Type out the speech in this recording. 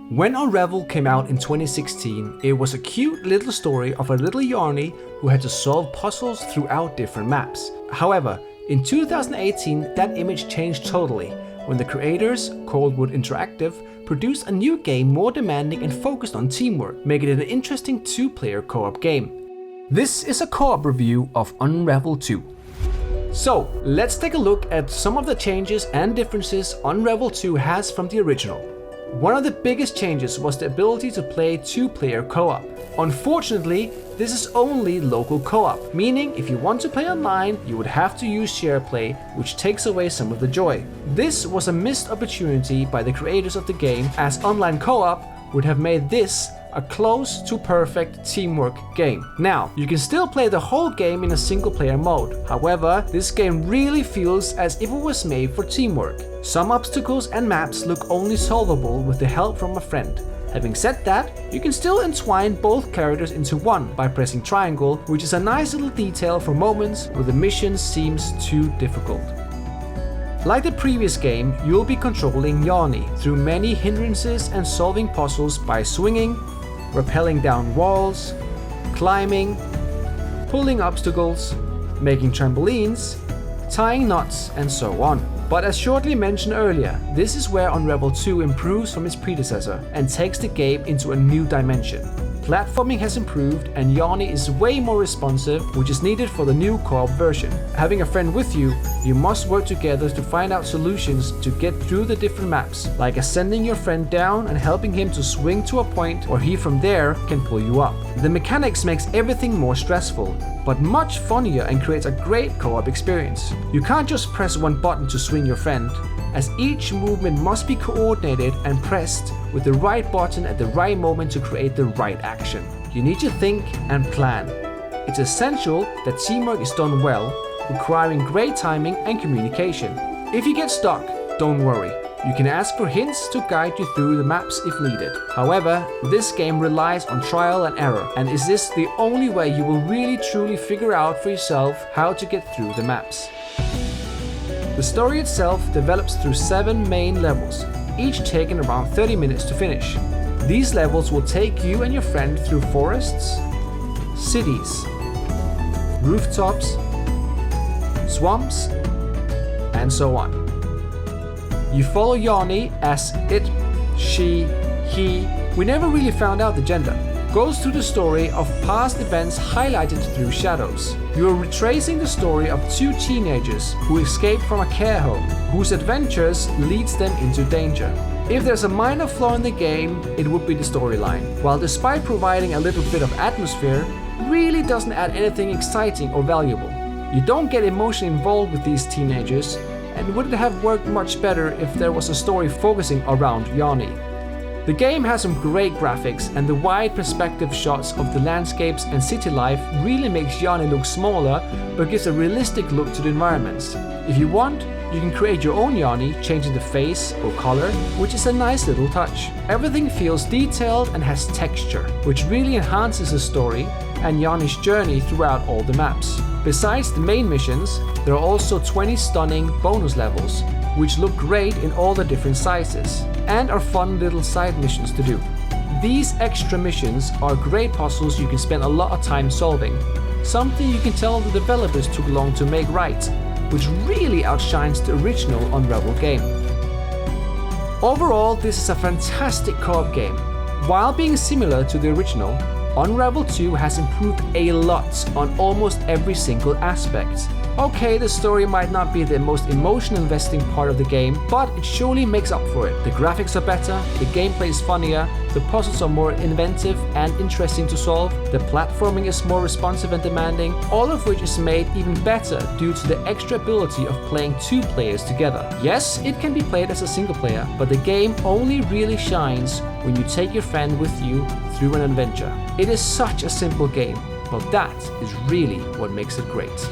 When Unravel came out in 2016, it was a cute little story of a little Yarny who had to solve puzzles throughout different maps. However, in 2018 that image changed totally when the creators, Coldwood Interactive, produced a new game more demanding and focused on teamwork, making it an interesting two-player co-op game. This is a co-op review of Unravel 2. So, let's take a look at some of the changes and differences Unravel 2 has from the original. One of the biggest changes was the ability to play two-player co-op. Unfortunately, this is only local co-op, meaning if you want to play online, you would have to use SharePlay, which takes away some of the joy. This was a missed opportunity by the creators of the game, as online co-op would have made this a close to perfect teamwork game. Now, you can still play the whole game in a single player mode. However, this game really feels as if it was made for teamwork. Some obstacles and maps look only solvable with the help from a friend. Having said that, you can still entwine both characters into one by pressing triangle, which is a nice little detail for moments where the mission seems too difficult. Like the previous game, you'll be controlling Yarny through many hindrances and solving puzzles by swinging, rappelling down walls, climbing, pulling obstacles, making trampolines, tying knots, and so on. But as shortly mentioned earlier, this is where Unravel 2 improves from its predecessor and takes the game into a new dimension. Platforming has improved and Yarny is way more responsive, which is needed for the new co-op version. Having a friend with you, you must work together to find out solutions to get through the different maps, like ascending your friend down and helping him to swing to a point where he from there can pull you up. The mechanics makes everything more stressful, but much funnier and creates a great co-op experience. You can't just press one button to swing your friend, as each movement must be coordinated and pressed with the right button at the right moment to create the right action. You need to think and plan. It's essential that teamwork is done well, requiring great timing and communication. If you get stuck, don't worry. You can ask for hints to guide you through the maps if needed. However, this game relies on trial and error, and is this the only way you will really truly figure out for yourself how to get through the maps. The story itself develops through 7 main levels, each taking around 30 minutes to finish. These levels will take you and your friend through forests, cities, rooftops, swamps, and so on. You follow Yarny as it, she, he, we never really found out the gender, goes through the story of past events highlighted through shadows. You are retracing the story of 2 teenagers who escape from a care home, whose adventures leads them into danger. If there's a minor flaw in the game, it would be the storyline, while despite providing a little bit of atmosphere, really doesn't add anything exciting or valuable. You don't get emotionally involved with these teenagers, and would it have worked much better if there was a story focusing around Yarny. The game has some great graphics, and the wide perspective shots of the landscapes and city life really makes Yarny look smaller, but gives a realistic look to the environments. If you want, you can create your own Yarny, changing the face or color, which is a nice little touch. Everything feels detailed and has texture, which really enhances the story and Yarny's journey throughout all the maps. Besides the main missions, there are also 20 stunning bonus levels, which look great in all the different sizes, and are fun little side missions to do. These extra missions are great puzzles you can spend a lot of time solving, something you can tell the developers took long to make right, which really outshines the original Unravel game. Overall, this is a fantastic co-op game. While being similar to the original, Unravel 2 has improved a lot on almost every single aspect. Okay, the story might not be the most emotional investing part of the game, but it surely makes up for it. The graphics are better, the gameplay is funnier, the puzzles are more inventive and interesting to solve, the platforming is more responsive and demanding, all of which is made even better due to the extra ability of playing 2 players together. Yes, it can be played as a single player, but the game only really shines when you take your friend with you through an adventure. It is such a simple game, but that is really what makes it great.